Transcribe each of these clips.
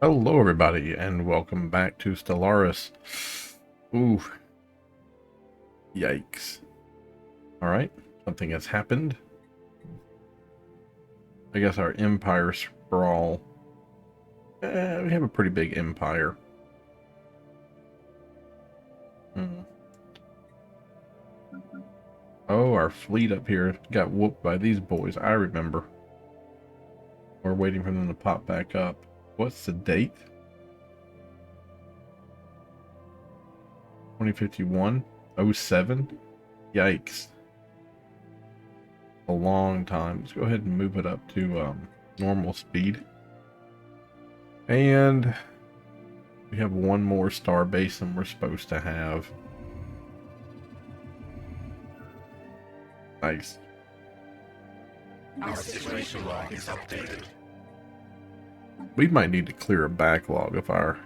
Hello, everybody, and welcome back to Stellaris. Ooh, yikes. Alright, something has happened. I guess our empire sprawl. We have a pretty big empire. Hmm. Oh, our fleet up here got whooped by these boys, I remember. We're waiting for them to pop back up. What's the date? 2051? 07? Yikes. A long time. Let's go ahead and move it up to normal speed. And we have one more star base than we're supposed to have. Nice. Our situation log is updated. We might need to clear a backlog of our...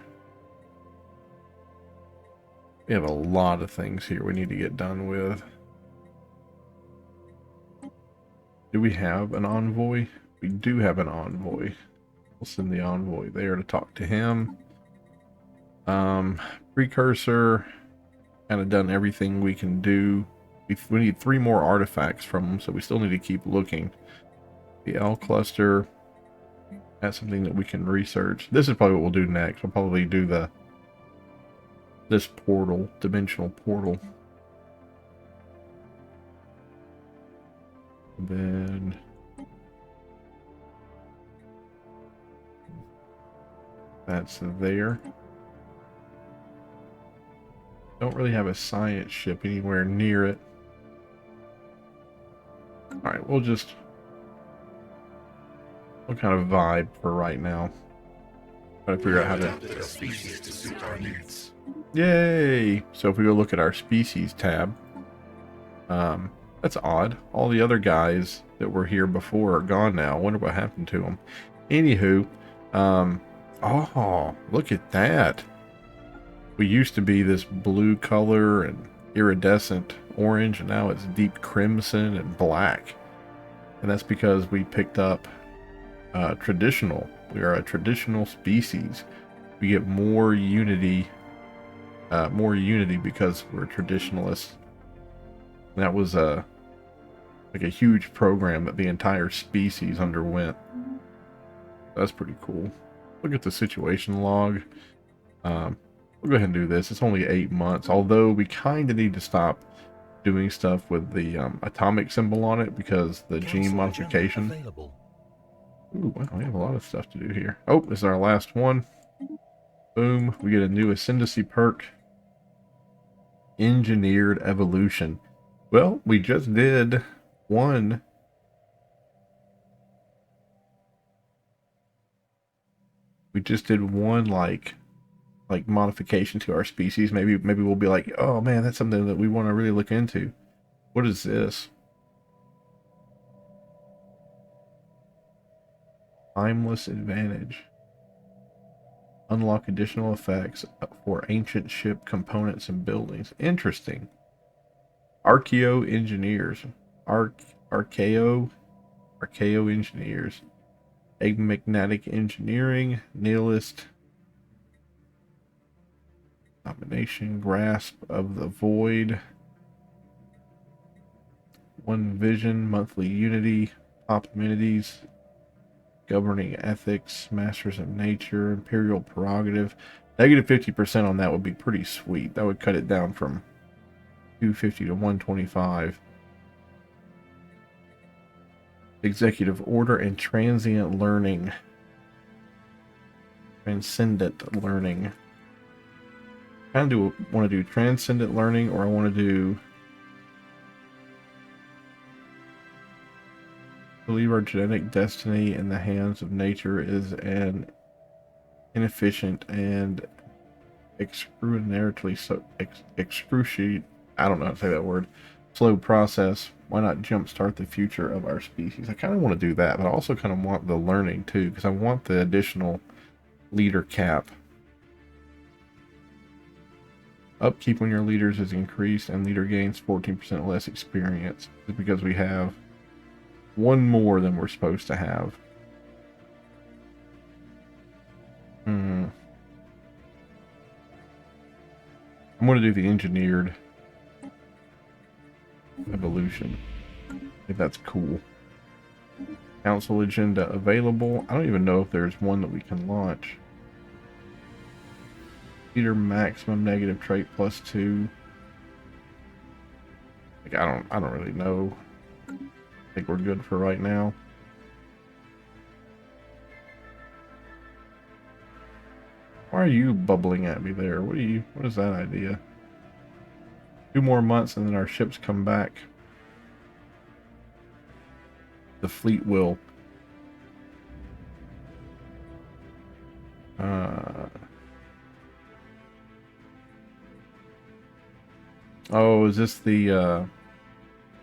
We have a lot of things here we need to get done with. Do we have an envoy? We do have an envoy. We'll send the envoy there to talk to him. Precursor, kind of done everything we can do. We need 3 more artifacts from them, so we still need to keep looking. The L cluster, that's something that we can research. This is probably what we'll do next. We'll probably do this portal, dimensional portal. And then that's there. Don't really have a science ship anywhere near it. Alright, we'll kind of vibe for right now. Try to figure out how to... A species to suit our needs. Yay! So if we go look at our species tab, that's odd. All the other guys that were here before are gone now. I wonder what happened to them. Anywho, oh, look at that. We used to be this blue color and iridescent orange, and now it's deep crimson and black. And that's because we picked up traditional. We are a traditional species. We get more unity because we're traditionalists. And that was like a huge program that the entire species underwent. That's pretty cool. Look at the situation log. We'll go ahead and do this. It's only 8 months, although we kind of need to stop doing stuff with the atomic symbol on it because the gene modification. Ooh, wow, we have a lot of stuff to do here. Oh, this is our last one. Boom, we get a new ascendancy perk. Engineered evolution. Well, we just did one. We just did one like modification to our species. Maybe we'll be like, oh man, that's something that we want to really look into. What is this? Timeless advantage. Unlock additional effects for ancient ship components and buildings. Interesting. Archaeo engineers. Archaeo engineers. Magnetic engineering. Nihilist. Domination. Grasp of the void. One vision. Monthly unity. Top amenities. Governing ethics, masters of nature, imperial prerogative. Negative 50% on that would be pretty sweet. That would cut it down from 250 to 125. Executive order and transient learning. Transcendent learning. I kind of want to do transcendent learning, or I want to do... Believe our genetic destiny in the hands of nature is an inefficient and excruciating, I don't know how to say that word, slow process. Why not jumpstart the future of our species? I kind of want to do that, but I also kind of want the learning too, because I want the additional leader cap. Upkeep when your leaders is increased and leader gains 14% less experience. It's because we have one more than we're supposed to have. I'm going to do the engineered evolution. I think that's cool. Council agenda available. I don't even know if there's one that we can launch. Leader maximum negative trait +2. Like I don't really know. I think we're good for right now. Why are you bubbling at me there? What is that idea? 2 more months and then our ships come back. The fleet will. Oh, is this the,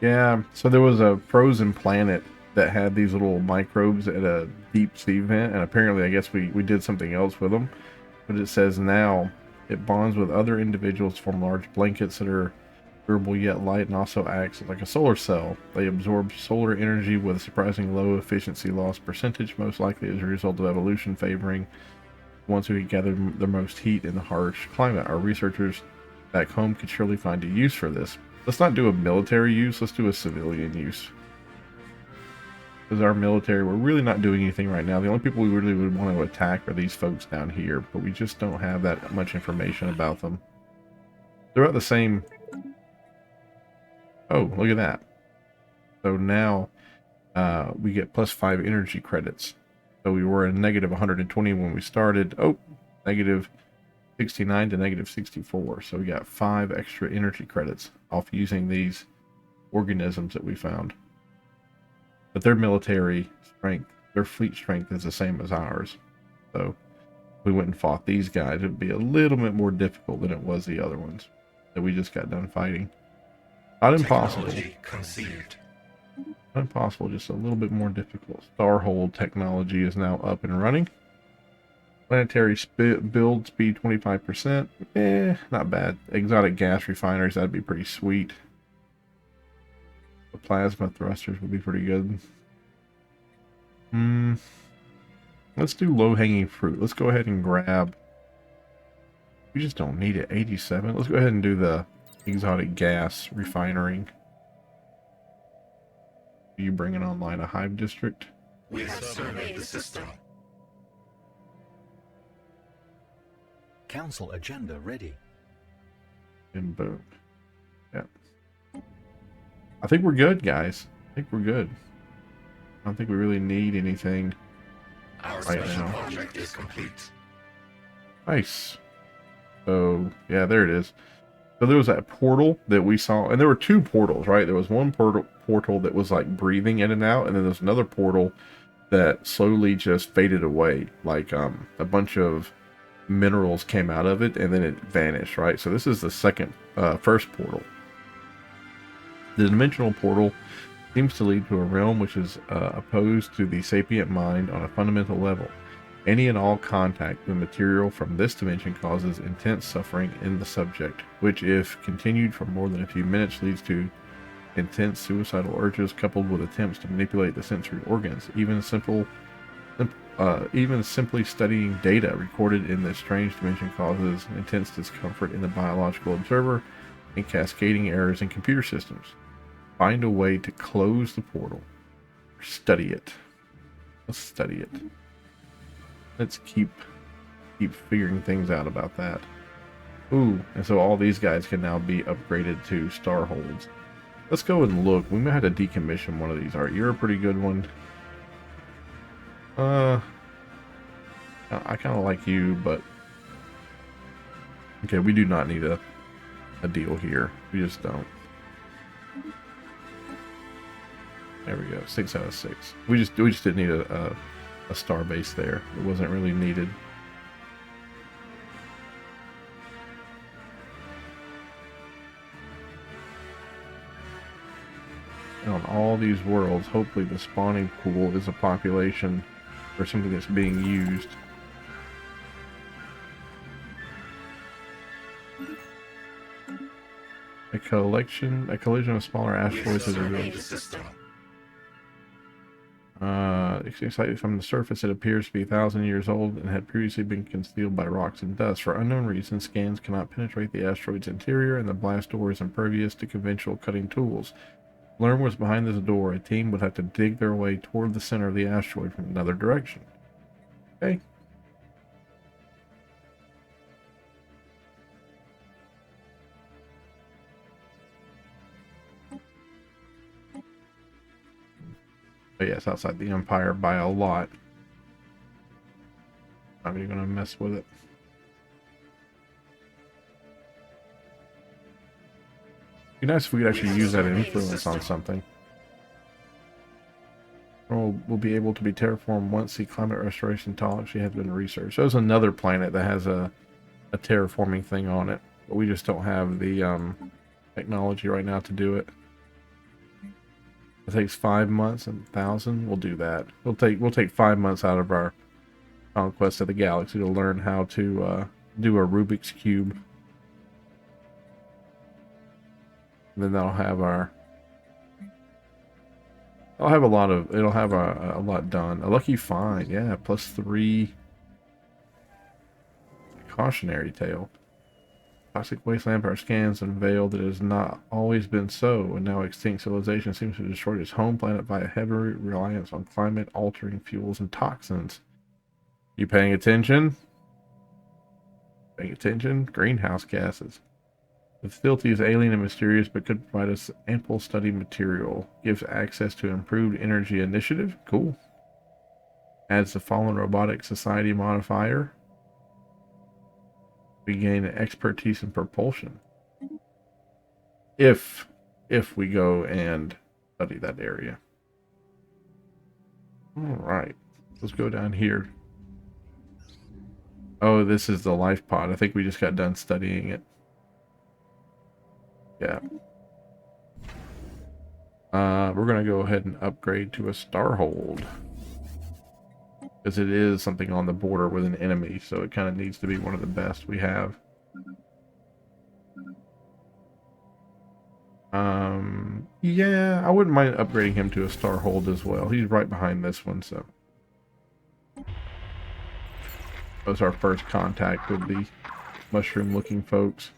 yeah, so there was a frozen planet that had these little microbes at a deep sea vent, and apparently I guess we did something else with them. But it says now, it bonds with other individuals to form large blankets that are durable yet light and also acts like a solar cell. They absorb solar energy with a surprisingly low efficiency loss percentage, most likely as a result of evolution favoring ones who can gather the most heat in the harsh climate. Our researchers back home could surely find a use for this. Let's not do a military use, let's do a civilian use. Because our military, we're really not doing anything right now. The only people we really would want to attack are these folks down here, but we just don't have that much information about them. They're at the same... Oh, look at that. So now we get +5 energy credits. So we were at negative 120 when we started. Oh, negative 69 to negative 64. So we got 5 extra energy credits off using these organisms that we found. But their military strength, their fleet strength is the same as ours. So if we went and fought these guys, it would be a little bit more difficult than it was the other ones that we just got done fighting. Not impossible. Not impossible, just a little bit more difficult. Starhold technology is now up and running. Planetary build speed 25%. Not bad. Exotic gas refineries, that'd be pretty sweet. The plasma thrusters would be pretty good. Let's do low-hanging fruit. Let's go ahead and grab... We just don't need it. 87. Let's go ahead and do the exotic gas refinery. Are you bringing online a hive district? We have surveyed the system. Council agenda ready. And boom. Yeah. I think we're good, guys. I think we're good. I don't think we really need anything Our right special now. project is complete. Nice. So, yeah, there it is. So there was that portal that we saw, and there were 2 portals, right? There was one portal that was like breathing in and out, and then there's another portal that slowly just faded away. Like a bunch of minerals came out of it, and then it vanished, right? So this is the first portal. The dimensional portal seems to lead to a realm which is opposed to the sapient mind on a fundamental level. Any and all contact with material from this dimension causes intense suffering in the subject, which, if continued for more than a few minutes, leads to intense suicidal urges coupled with attempts to manipulate the sensory organs. Even simply studying data recorded in this strange dimension causes intense discomfort in the biological observer and cascading errors in computer systems. Find a way to close the portal. Study it. Let's study it. Let's keep figuring things out about that. Ooh, and so all these guys can now be upgraded to starholds. Let's go and look. We might have to decommission one of these. Alright, you're a pretty good one. I kind of like you, but... Okay, we do not need a deal here. We just don't. There we go. 6 out of 6. We just didn't need a star base there. It wasn't really needed. And on all these worlds, hopefully the spawning pool is a population or something that's being used. A collision of smaller asteroids is revealed. Excited from the surface, it appears to be 1,000 years old and had previously been concealed by rocks and dust. For unknown reasons, scans cannot penetrate the asteroid's interior, and the blast door is impervious to conventional cutting tools. To learn what's behind this door, a team would have to dig their way toward the center of the asteroid from another direction. Okay. But yeah, it's outside the Empire by a lot. Not even gonna mess with it. Be nice if we could actually use that influence on something. We'll be able to be terraformed once the climate restoration technology has been researched. There's another planet that has a terraforming thing on it, but we just don't have the technology right now to do it. It takes 5 months and 1,000. We'll do that. We'll take 5 months out of our conquest of the galaxy to learn how to do a Rubik's cube. And then that'll have our. I'll have a lot of. It'll have a lot done. A lucky find, yeah. +3 cautionary tale. Toxic wasteland power scans unveil that it has not always been so, and now extinct civilization seems to have destroyed its home planet by a heavy reliance on climate-altering fuels and toxins. You paying attention? Paying attention? Greenhouse gases. The facility is alien and mysterious, but could provide us ample study material. Gives access to improved energy initiative. Cool. Adds the Fallen Robotic Society modifier. We gain an expertise in propulsion. If we go and study that area. Alright. Let's go down here. Oh, this is the life pod. I think we just got done studying it. Yeah. We're going to go ahead and upgrade to a Starhold. Because it is something on the border with an enemy, so it kind of needs to be one of the best we have. Yeah, I wouldn't mind upgrading him to a Starhold as well. He's right behind this one, so. That was our first contact with the mushroom-looking folks.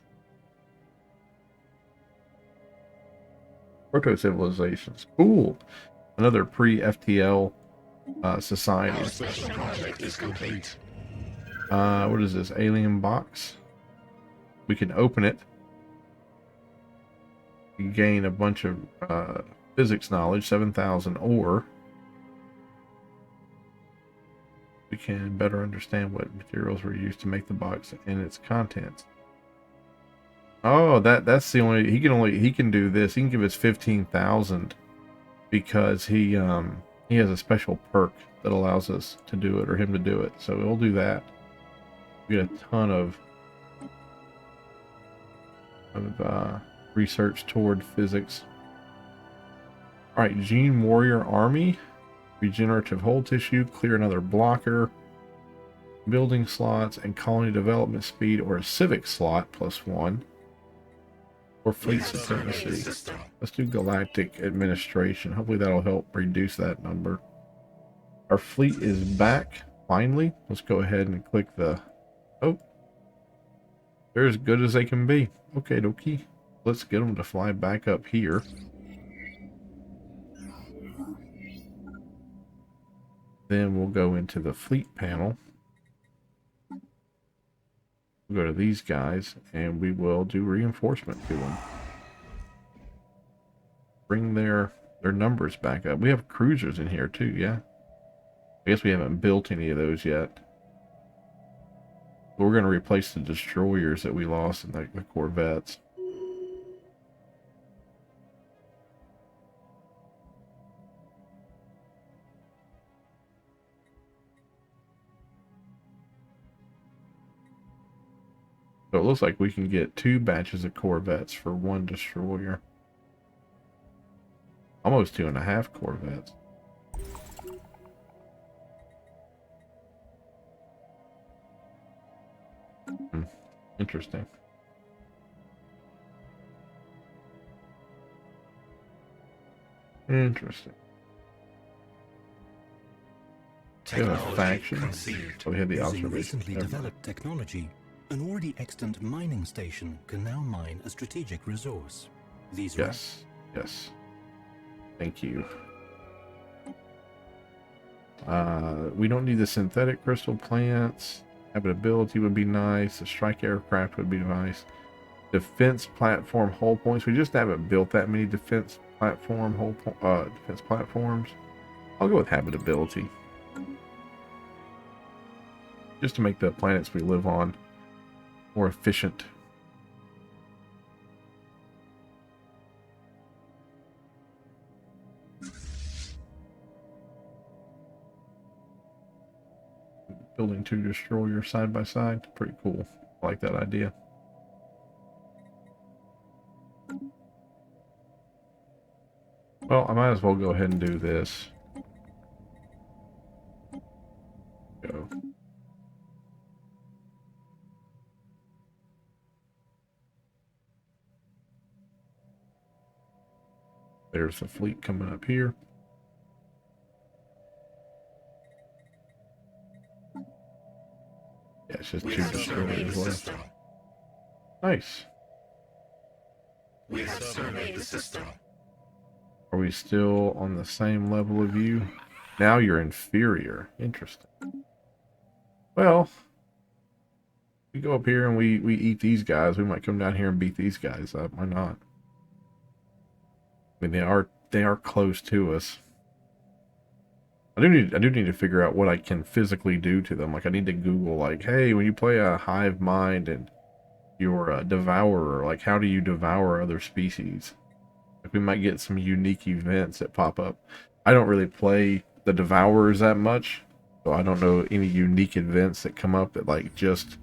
Proto-civilizations. Cool. Another pre-FTL society. Our special project is complete. What is this? Alien box? We can open it. We gain a bunch of physics knowledge, 7,000, or we can better understand what materials were used to make the box and its contents. Oh, that's the only he can do this. He can give us 15,000 because he has a special perk that allows us to do it, or him to do it. So we'll do that. We get a ton of research toward physics. All right, Gene Warrior Army, regenerative hull tissue, clear another blocker, building slots, and colony development speed, or a civic slot +1, or fleet supremacy. Let's do galactic administration. Hopefully that'll help reduce that number. Our fleet is back finally. Let's go ahead and click the. Oh, they're as good as they can be. Okay, dokie. Let's get them to fly back up here. Then we'll go into the fleet panel. We'll go to these guys, and we will do reinforcement to them. Bring their numbers back up. We have cruisers in here too, yeah? I guess we haven't built any of those yet. But we're going to replace the destroyers that we lost in the Corvettes. So it looks like we can get 2 batches of Corvettes for 1 destroyer. Almost 2.5 Corvettes. Interesting. Interesting. We have a Technology faction. conceived. Oh, we had the Using observation. recently Never mind. developed technology, an already extant mining station can now mine a strategic resource. These Yes. Yes. Thank you. We don't need the synthetic crystal plants. Habitability would be nice. The strike aircraft would be nice. Defense platform hull points. We just haven't built that many defense platforms. I'll go with habitability. Just to make the planets we live on more efficient. Building two destroyers side by side. Pretty cool. I like that idea. Well, I might as well go ahead and do this. Go. There's the fleet coming up here. Yeah, it's just We two have surveyed destroyers the left. system. Nice. We have surveyed the system. Are we still on the same level of you? Now you're inferior. Interesting. Well, we go up here and we eat these guys. We might come down here and beat these guys up. Why not? I mean, they are close to us. I do need to figure out what I can physically do to them. Like I need to Google like, hey, when you play a hive mind and you're a devourer, like how do you devour other species? Like we might get some unique events that pop up. I don't really play the devourers that much, so I don't know any unique events that come up that like just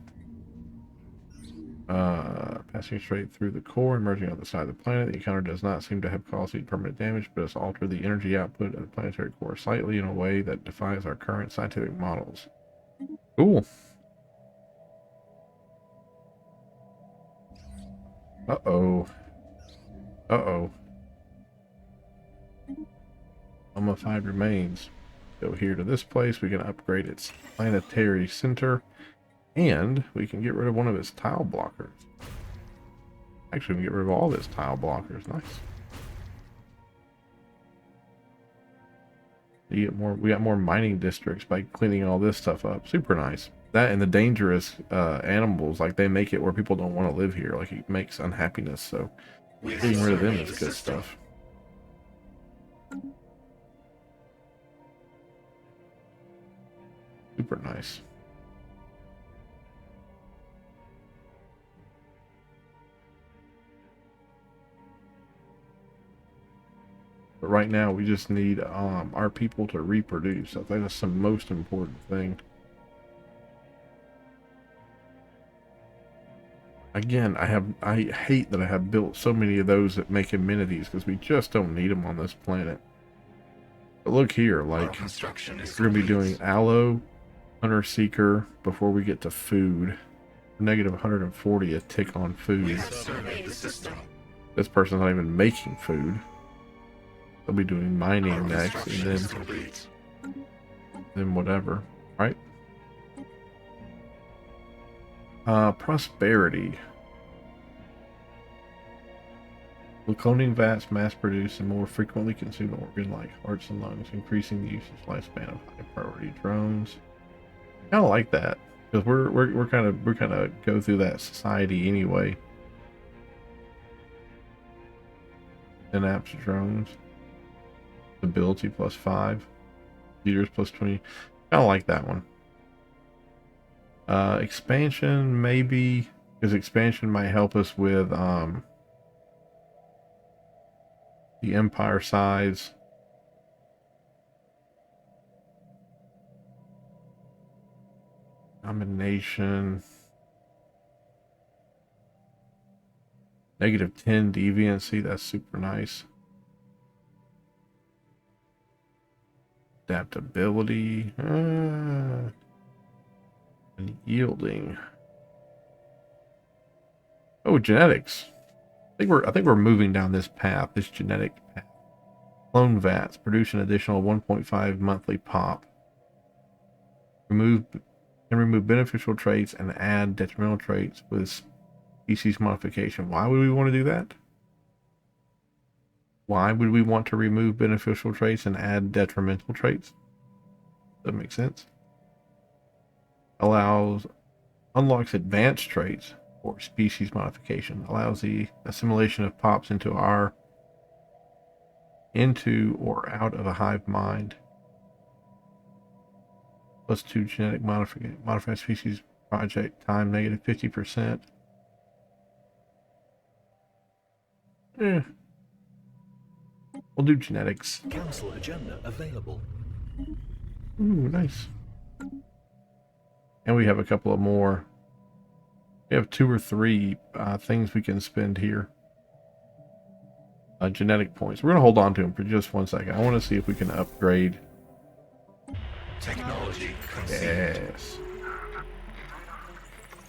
passing straight through the core and merging on the side of the planet. The encounter does not seem to have caused any permanent damage, but has altered the energy output of the planetary core slightly in a way that defies our current scientific models. Cool. Uh-oh. Uh-oh. Mummified remains. Go here to this place. We can upgrade its planetary center. And we can get rid of one of its tile blockers. Actually, we can get rid of all of its tile blockers. Nice. You get more. We got more mining districts by cleaning all this stuff up. Super nice. That and the dangerous animals, like they make it where people don't want to live here. Like it makes unhappiness. So getting rid of them is good stuff. Super nice. But right now, we just need our people to reproduce. I think that's the most important thing. Again, I hate that I have built so many of those that make amenities because we just don't need them on this planet. But look here, like we're gonna be doing aloe, hunter seeker before we get to food. Negative 140 a tick on food. This person's not even making food. They'll be doing mining next, and then whatever, right? Prosperity. Will cloning vats mass produce and more frequently consume organ like hearts and lungs, increasing the usage lifespan of high priority drones? I kind of like that because we're kind of go through that society anyway. Synapse drones. Ability +5, leaders +20. I don't like that one. Expansion maybe, because expansion might help us with the empire size. Domination. -10 deviancy. That's super nice. Adaptability and yielding. Oh, genetics. I think we're moving down this path, this genetic path. Clone vats produce an additional 1.5 monthly pop. Remove beneficial traits and add detrimental traits with species modification. Why would we want to do that? Why would we want to remove beneficial traits and add detrimental traits? Does that make sense? Unlocks advanced traits for species modification. Allows the assimilation of pops into or out of a hive mind. +2 genetic modified species project time negative 50%. We'll do genetics. Council agenda available. Ooh, nice. And we have a couple of more. We have 2 or 3 things we can spend here. Genetic points. We're going to hold on to them for just 1 second. I want to see if we can upgrade. Technology conceived. Yes.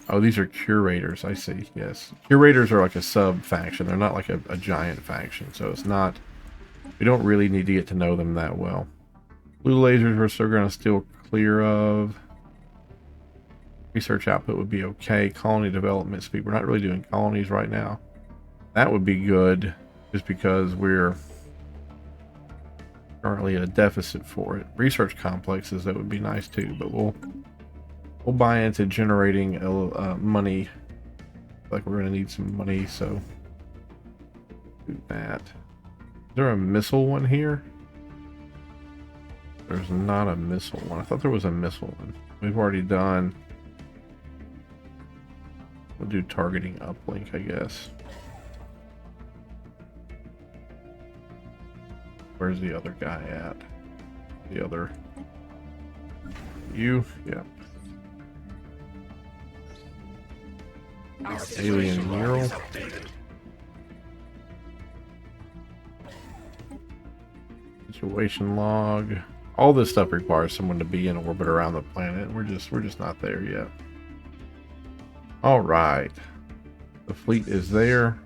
Oh, these are curators. I see. Yes. Curators are like a sub-faction. They're not like a giant faction. So it's not... We don't really need to get to know them that well. Blue lasers we're still going to steer clear of. Research output would be okay. Colony development speed. We're not really doing colonies right now. That would be good just because we're currently at a deficit for it. Research complexes, that would be nice too, but we'll buy into generating money. Like we're going to need some money, so do that. Is there a missile one here? There's not a missile one. I thought there was a missile one. We've already done. We'll do targeting uplink, I guess. Where's the other guy at? The other... You? Yeah. Alien mural. Situation log. All this stuff requires someone to be in orbit around the planet. We're just not there yet. All right. The fleet is there.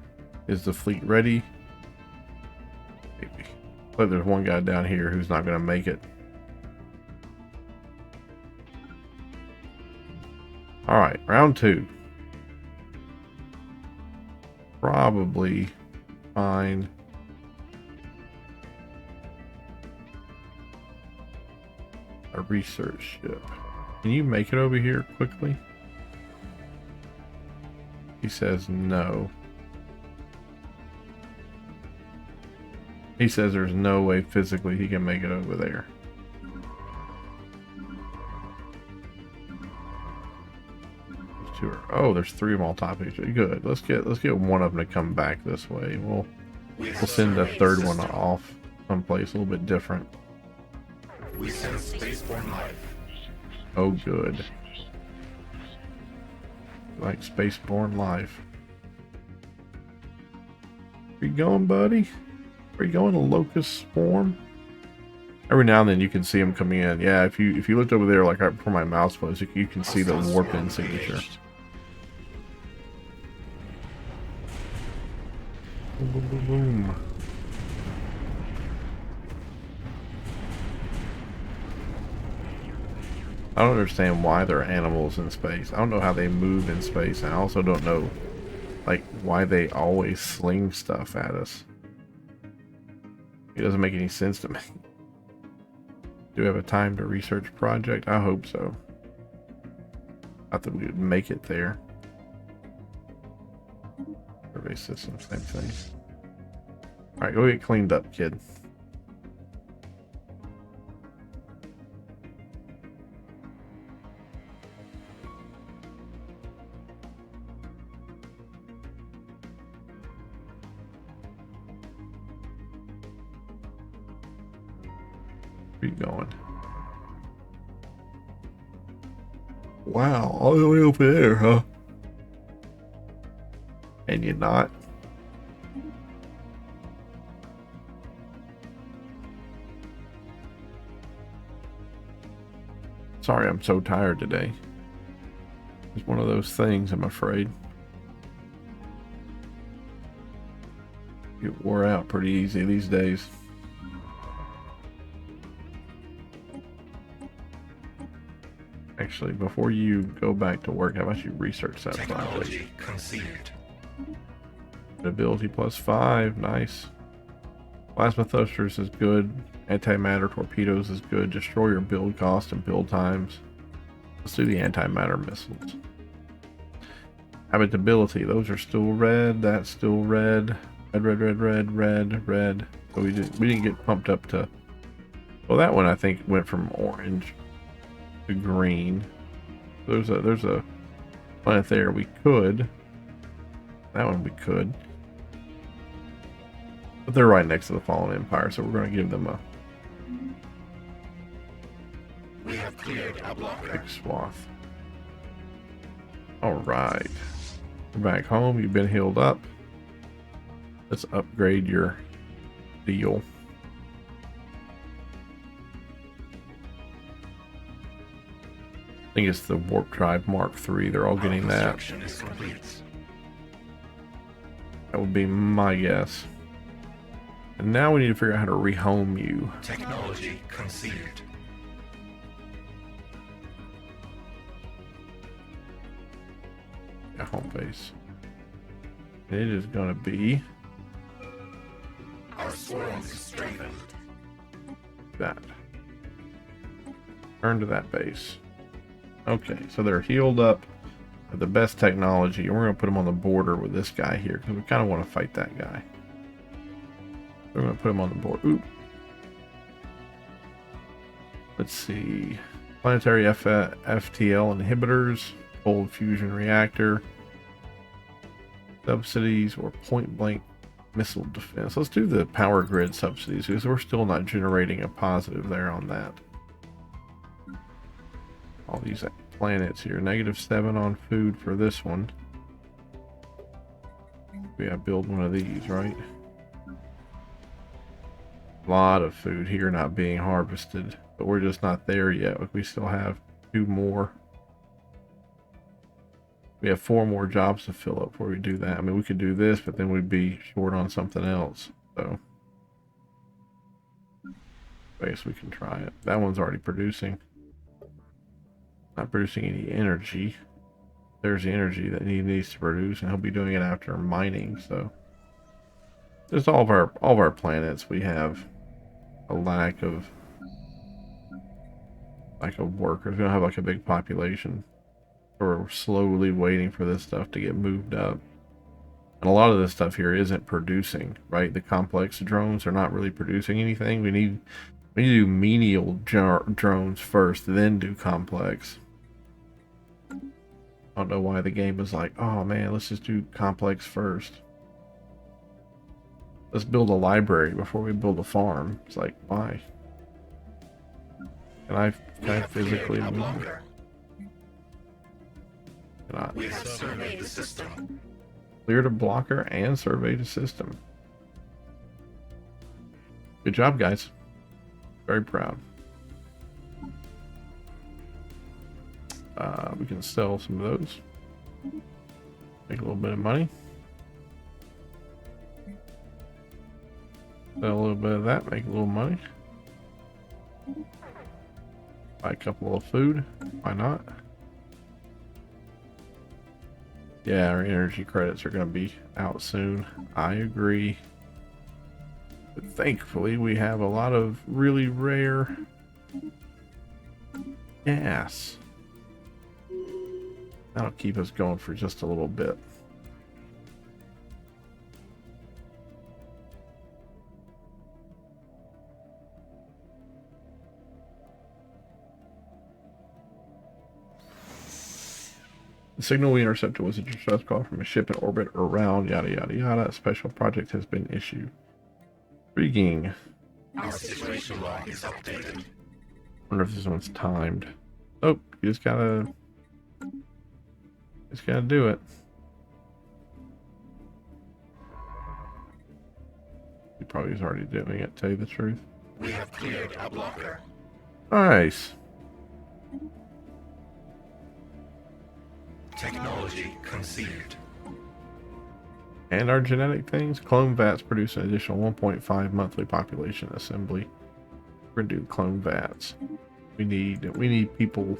Is the fleet ready? Maybe. But there's one guy down here who's not going to make it. All right, round 2. Probably find a research ship. Can you make it over here quickly? He says no. He says there's no way physically he can make it over there. Oh, there's 3 of them all top of each other. Good. Let's get one of them to come back this way. We'll send the third one off someplace a little bit different. We sense spaceborne life. Oh, good. Like spaceborne life. Where you going, buddy? Where you going? A locust swarm? Every now and then you can see them coming in. Yeah, if you looked over there, like right before my mouse was, you can see the warp in signature. Boom, boom, boom, boom. I don't understand why there are animals in space. I don't know how they move in space. And I also don't know, like, why they always sling stuff at us. It doesn't make any sense to me. Do we have a time to research project? I hope so. I thought we would make it there. Survey system, same thing. Alright, go get cleaned up, kid. Where you going? Wow, all the way over there, huh? And you're not? Sorry, I'm so tired today. It's one of those things, I'm afraid. Get wore out pretty easy these days. Actually, before you go back to work, how about you research that project? Technology conceived. Ability +5, nice. Plasma thrusters is good. Antimatter torpedoes is good. Destroyer build cost and build times. Let's do the antimatter missiles. Habitability, those are still red. That's still red. Red. So we didn't get pumped up to. Well, that one I think went from orange to green. There's a planet there. We could. That one we could. But they're right next to the Fallen Empire, so we're going to give them a We have cleared a blocker. big swath. Alright. We're back home. You've been healed up. Let's upgrade your deal. I think it's the Warp Drive Mark III. They're all getting that. Construction is complete. That would be my guess. And now we need to figure out how to rehome you. Technology conceived. Yeah, home base. And it is going to be Our swarm is strengthened. that. Turn to that base. Okay, so they're healed up with the best technology. And we're going to put them on the border with this guy here because we kind of want to fight that guy. We're going to put him on the board. Oop. Let's see. Planetary FTL inhibitors, cold fusion reactor, subsidies, or point blank missile defense. Let's do the power grid subsidies because we're still not generating a positive there on that. All these planets here. -7 on food for this one. We gotta build one of these, right? A lot of food here not being harvested, but we're just not there yet. We still have 2 more. We have 4 more jobs to fill up before we do that. I mean, we could do this, but then we'd be short on something else. So I guess we can try it. That one's already producing. Not producing any energy. There's the energy that he needs to produce, and he'll be doing it after mining. So just all of our planets, we have a lack of workers. We don't have like a big population. We're slowly waiting for this stuff to get moved up. And a lot of this stuff here isn't producing, right? The complex drones are not really producing anything. We need to do menial drones first, then do complex. I don't know why the game is like, oh man, let's just do complex first. Let's build a library before we build a farm. It's like, why? Can I physically move? blocker. Cannot. We have surveyed the system. Cleared a blocker and surveyed a system. Good job, guys. Very proud. We can sell some of those. Make a little bit of money. Sell a little bit of that, make a little money. Buy a couple of food. Why not? Yeah, our energy credits are going to be out soon. I agree. But thankfully, we have a lot of really rare gas. That'll keep us going for just a little bit. The signal we intercepted was a distress call from a ship in orbit around yada yada yada. A special project has been issued. Intriguing. Our situation log is updated. Wonder if this one's timed. Oh, you just gotta do it. He probably is already doing it, to tell you the truth. We have cleared a blocker. Nice. Technology conceived. And our genetic things. Clone vats produce an additional 1.5 monthly population assembly. We're gonna do clone vats. We need people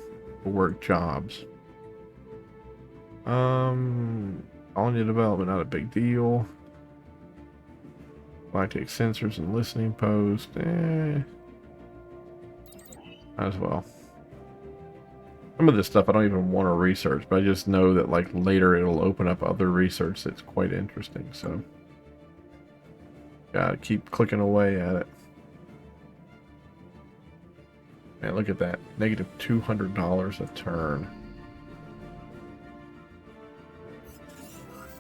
work jobs. Colony development, not a big deal. Galactic sensors and listening post. Might as well. Some of this stuff I don't even want to research, but I just know that like later it'll open up other research that's quite interesting. So gotta keep clicking away at it. Man, look at that. Negative $200 a turn.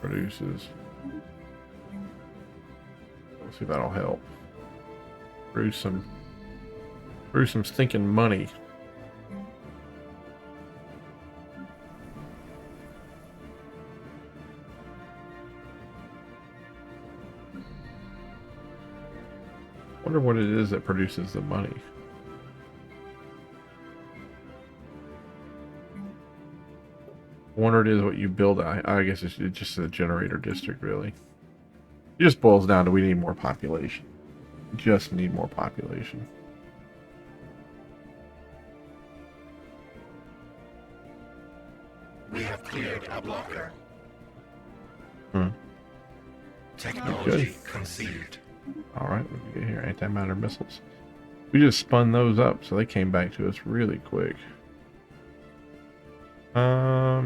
Produces. Let's see if that'll help. Produce some stinking money. Wonder what it is that produces the money. Wonder it is what you build. I guess it's just a generator district, really. It just boils down to we need more population. Just need more population. We have cleared a blocker. Hmm. Technology conceived. Alright, what do we get here? Antimatter missiles. We just spun those up, so they came back to us really quick. I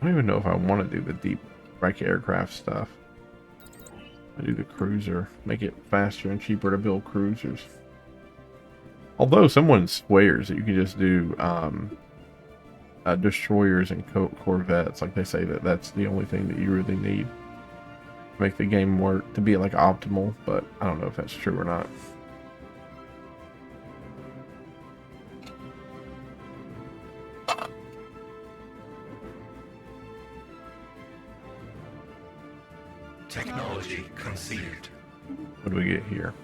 don't even know if I want to do the deep strike aircraft stuff. I do the cruiser. Make it faster and cheaper to build cruisers. Although someone swears that you can just do destroyers and corvettes. Like they say that that's the only thing that you really need to make the game work, to be like optimal, but I don't know if that's true or not. Technology conceived. What do we get here?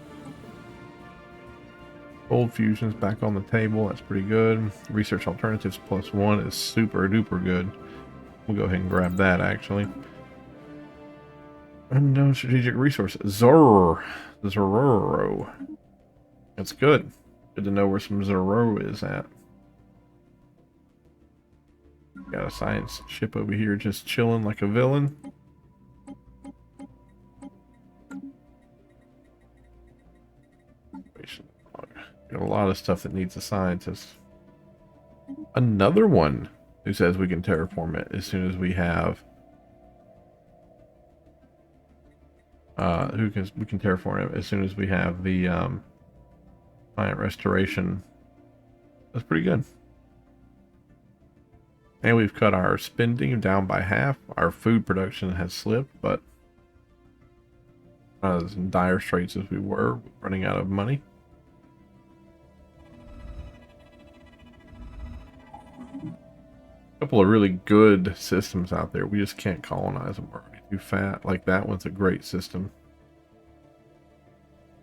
Cold fusion's back on the table. That's pretty good. Research alternatives +1 is super duper good. We'll go ahead and grab that actually. Unknown strategic resource. Zorro. That's good. Good to know where some Zorro is at. Got a science ship over here just chilling like a villain. Got a lot of stuff that needs a scientist. Another one who says we can terraform it as soon as we have we can terraform it as soon as we have the client restoration. That's pretty good. And we've cut our spending down by half. Our food production has slipped, but not as in dire straits as we were, running out of money. Couple of really good systems out there. We just can't colonize them. We're already too fat. Like that one's a great system.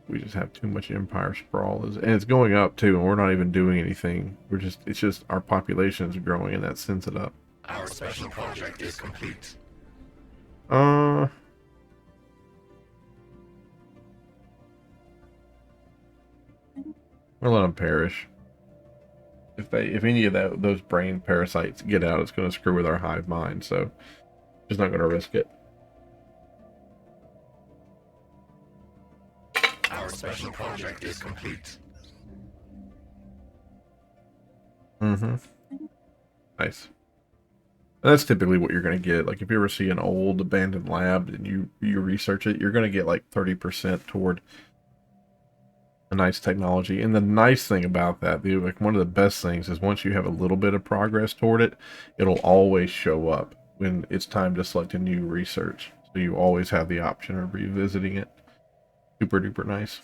We just have too much empire sprawl, and it's going up too. And we're not even doing anything. It's just our population is growing, and that sends it up. Our special project is complete. We'll let them perish. If any of those brain parasites get out, it's going to screw with our hive mind. So, just not going to risk it. Our special project is complete. Mm-hmm. Nice. And that's typically what you're going to get. Like if you ever see an old abandoned lab and you research it, you're going to get like 30% toward a nice technology. And the nice thing about that, like one of the best things is once you have a little bit of progress toward it, it'll always show up when it's time to select a new research. So you always have the option of revisiting it. Super duper nice.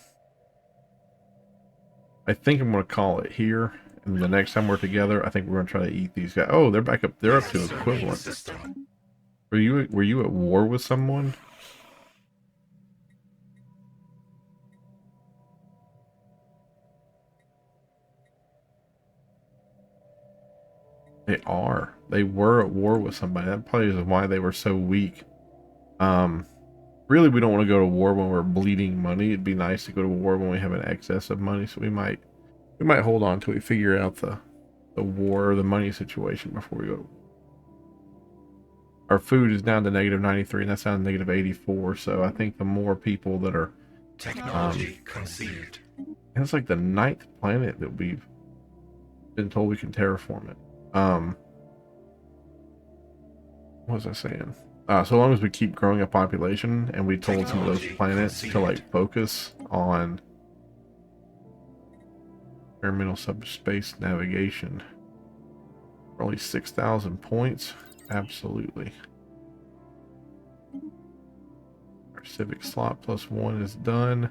I think I'm going to call it here. And the next time we're together, I think we're going to try to eat these guys. Oh, they're back up. They're up to equivalent. Were you at war with someone? They are. They were at war with somebody. That probably is why they were so weak. Really, we don't want to go to war when we're bleeding money. It'd be nice to go to war when we have an excess of money. So we might hold on till we figure out the the war, the money situation before we go to war. Our food is down to -93, and that's down to -84. So I think the more people that are, Technology conceived. and it's like the 9th planet that we've been told we can terraform it. What was I saying? So long as we keep growing a population, and we told some of those planets to like focus on experimental subspace navigation. For only 6,000 points. Absolutely. Our civic slot +1 is done.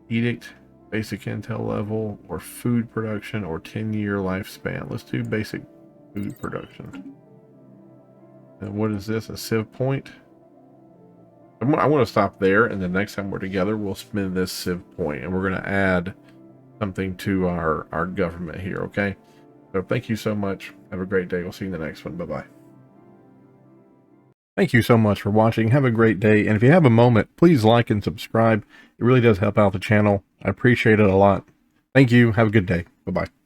Edict, basic intel level, or food production, or 10-year lifespan. Let's do basic food production. And what is this? A civ point? I want to stop there, and the next time we're together, we'll spend this civ point, and we're going to add something to our government here, okay? So thank you so much. Have a great day. We'll see you in the next one. Bye-bye. Thank you so much for watching. Have a great day. And if you have a moment, please like and subscribe. It really does help out the channel. I appreciate it a lot. Thank you. Have a good day. Bye-bye.